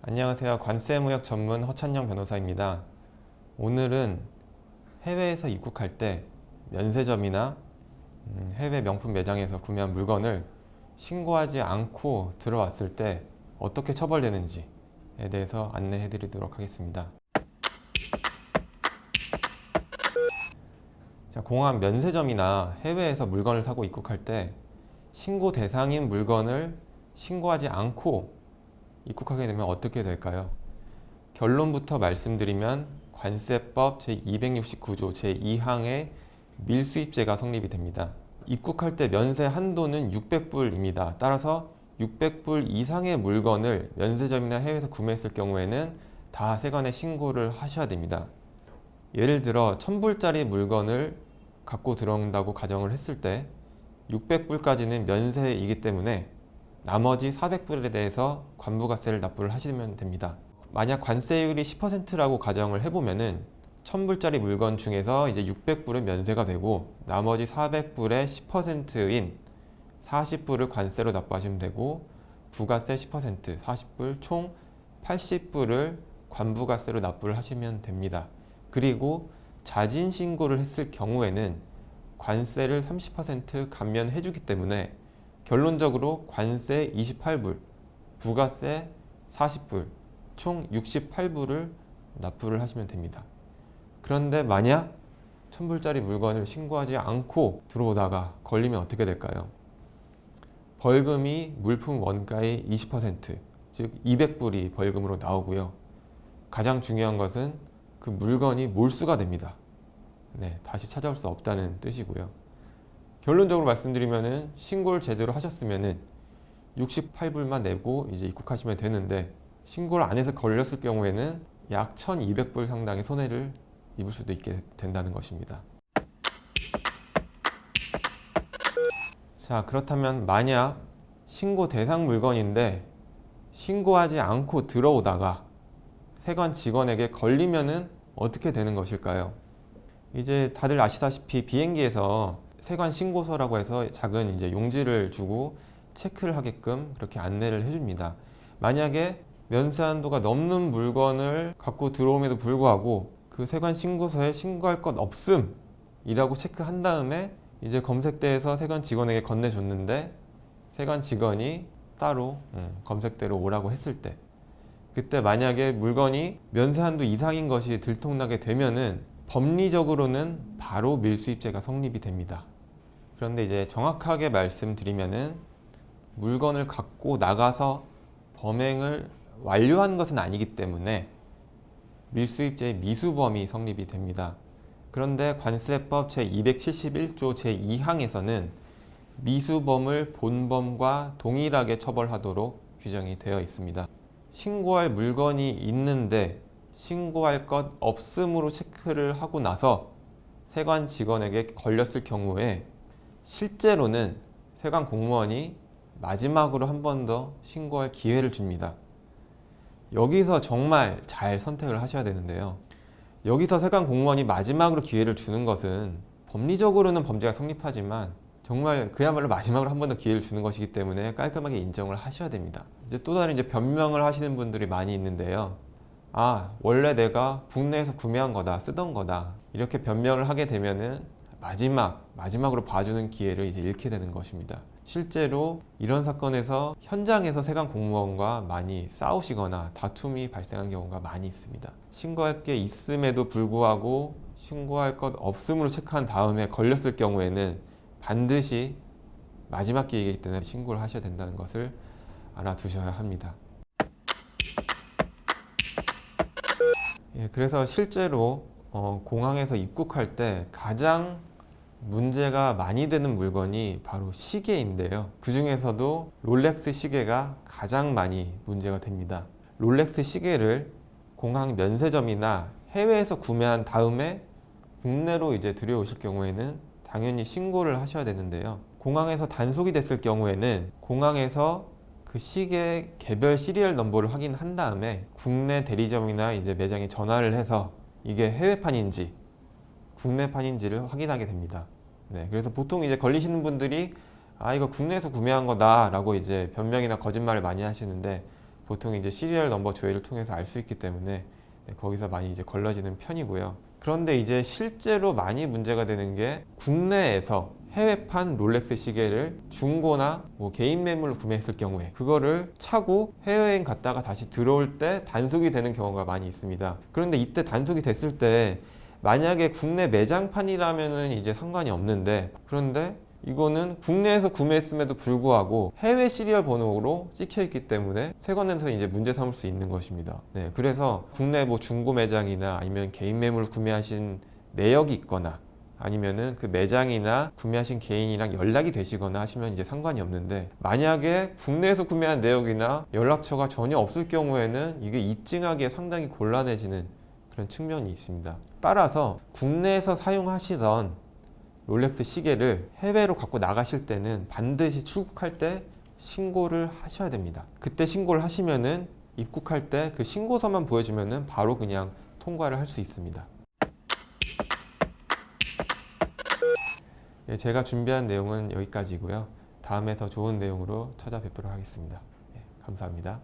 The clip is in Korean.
안녕하세요. 관세무역 전문 허찬영 변호사입니다. 오늘은 해외에서 입국할 때 면세점이나 해외 명품 매장에서 구매한 물건을 신고하지 않고 들어왔을 때 어떻게 처벌되는지에 대해서 안내해 드리도록 하겠습니다. 자, 공항 면세점이나 해외에서 물건을 사고 입국할 때 신고 대상인 물건을 신고하지 않고 입국하게 되면 어떻게 될까요? 결론부터 말씀드리면 관세법 제269조 제2항의 밀수입죄가 성립이 됩니다. 입국할 때 면세 한도는 600불입니다. 따라서 600불 이상의 물건을 면세점이나 해외에서 구매했을 경우에는 다 세관에 신고를 하셔야 됩니다. 예를 들어 1000불짜리 물건을 갖고 들어온다고 가정을 했을 때 600불까지는 면세이기 때문에 나머지 400불에 대해서 관부가세를 납부를 하시면 됩니다. 만약 관세율이 10%라고 가정을 해보면은 1000불짜리 물건 중에서 이제 600불은 면세가 되고 나머지 400불의 10%인 40불을 관세로 납부하시면 되고 부가세 10%, 40불 총 80불을 관부가세로 납부를 하시면 됩니다. 그리고 자진 신고를 했을 경우에는 관세를 30% 감면해 주기 때문에 결론적으로 관세 28불, 부가세 40불, 총 68불을 납부를 하시면 됩니다. 그런데 만약 1000불짜리 물건을 신고하지 않고 들어오다가 걸리면 어떻게 될까요? 벌금이 물품 원가의 20%, 즉 200불이 벌금으로 나오고요. 가장 중요한 것은 그 물건이 몰수가 됩니다. 네, 다시 찾아올 수 없다는 뜻이고요. 결론적으로 말씀드리면은 신고를 제대로 하셨으면은 68불만 내고 이제 입국하시면 되는데 신고를 안 해서 걸렸을 경우에는 약 1200불 상당의 손해를 입을 수도 있게 된다는 것입니다. 자, 그렇다면 만약 신고 대상 물건인데 신고하지 않고 들어오다가 세관 직원에게 걸리면은 어떻게 되는 것일까요? 이제 다들 아시다시피 비행기에서 세관 신고서라고 해서 작은 이제 용지를 주고 체크를 하게끔 그렇게 안내를 해줍니다. 만약에 면세 한도가 넘는 물건을 갖고 들어옴에도 불구하고 그 세관 신고서에 신고할 것 없음이라고 체크한 다음에 이제 검색대에서 세관 직원에게 건네줬는데 세관 직원이 따로 검색대로 오라고 했을 때 그때 만약에 물건이 면세 한도 이상인 것이 들통나게 되면은 법리적으로는 바로 밀수입죄가 성립이 됩니다. 그런데 이제 정확하게 말씀드리면은 물건을 갖고 나가서 범행을 완료한 것은 아니기 때문에 밀수입죄의 미수범이 성립이 됩니다. 그런데 관세법 제271조 제2항에서는 미수범을 본범과 동일하게 처벌하도록 규정이 되어 있습니다. 신고할 물건이 있는데 신고할 것 없음으로 체크를 하고 나서 세관 직원에게 걸렸을 경우에 실제로는 세관 공무원이 마지막으로 한 번 더 신고할 기회를 줍니다. 여기서 정말 잘 선택을 하셔야 되는데요. 여기서 세관 공무원이 마지막으로 기회를 주는 것은 법리적으로는 범죄가 성립하지만 정말 그야말로 마지막으로 한 번 더 기회를 주는 것이기 때문에 깔끔하게 인정을 하셔야 됩니다. 이제 또 다른 이제 변명을 하시는 분들이 많이 있는데요. 아, 원래 내가 국내에서 구매한 거다, 쓰던 거다. 이렇게 변명을 하게 되면은 마지막으로 봐주는 기회를 이제 잃게 되는 것입니다. 실제로 이런 사건에서 현장에서 세관 공무원과 많이 싸우시거나 다툼이 발생한 경우가 많이 있습니다. 신고할 게 있음에도 불구하고 신고할 것 없음으로 체크한 다음에 걸렸을 경우에는 반드시 마지막 기회이기 때문에 신고를 하셔야 된다는 것을 알아두셔야 합니다. 그래서 실제로 공항에서 입국할 때 가장 문제가 많이 되는 물건이 바로 시계인데요. 그 중에서도 롤렉스 시계가 가장 많이 문제가 됩니다. 롤렉스 시계를 공항 면세점이나 해외에서 구매한 다음에 국내로 이제 들여오실 경우에는 당연히 신고를 하셔야 되는데요. 공항에서 단속이 됐을 경우에는 공항에서 그 시계 개별 시리얼 넘버를 확인한 다음에 국내 대리점이나 이제 매장에 전화를 해서 이게 해외판인지 국내판인지를 확인하게 됩니다. 네, 그래서 보통 이제 걸리시는 분들이 아, 이거 국내에서 구매한 거다 라고 이제 변명이나 거짓말을 많이 하시는데 보통 이제 시리얼 넘버 조회를 통해서 알 수 있기 때문에 거기서 많이 이제 걸러지는 편이고요. 그런데 이제 실제로 많이 문제가 되는 게 국내에서 해외판 롤렉스 시계를 중고나 뭐 개인 매물로 구매했을 경우에 그거를 차고 해외여행 갔다가 다시 들어올 때 단속이 되는 경우가 많이 있습니다. 그런데 이때 단속이 됐을 때 만약에 국내 매장판이라면은 이제 상관이 없는데, 그런데 이거는 국내에서 구매했음에도 불구하고 해외 시리얼 번호로 찍혀 있기 때문에 세관에서 이제 문제 삼을 수 있는 것입니다. 네, 그래서 국내 뭐 중고 매장이나 아니면 개인 매물 구매하신 내역이 있거나 아니면은 그 매장이나 구매하신 개인이랑 연락이 되시거나 하시면 이제 상관이 없는데, 만약에 국내에서 구매한 내역이나 연락처가 전혀 없을 경우에는 이게 입증하기에 상당히 곤란해지는 그런 측면이 있습니다. 따라서 국내에서 사용하시던 롤렉스 시계를 해외로 갖고 나가실 때는 반드시 출국할 때 신고를 하셔야 됩니다. 그때 신고를 하시면은 입국할 때 그 신고서만 보여주면은 바로 그냥 통과를 할 수 있습니다. 예, 제가 준비한 내용은 여기까지고요. 다음에 더 좋은 내용으로 찾아뵙도록 하겠습니다. 예, 감사합니다.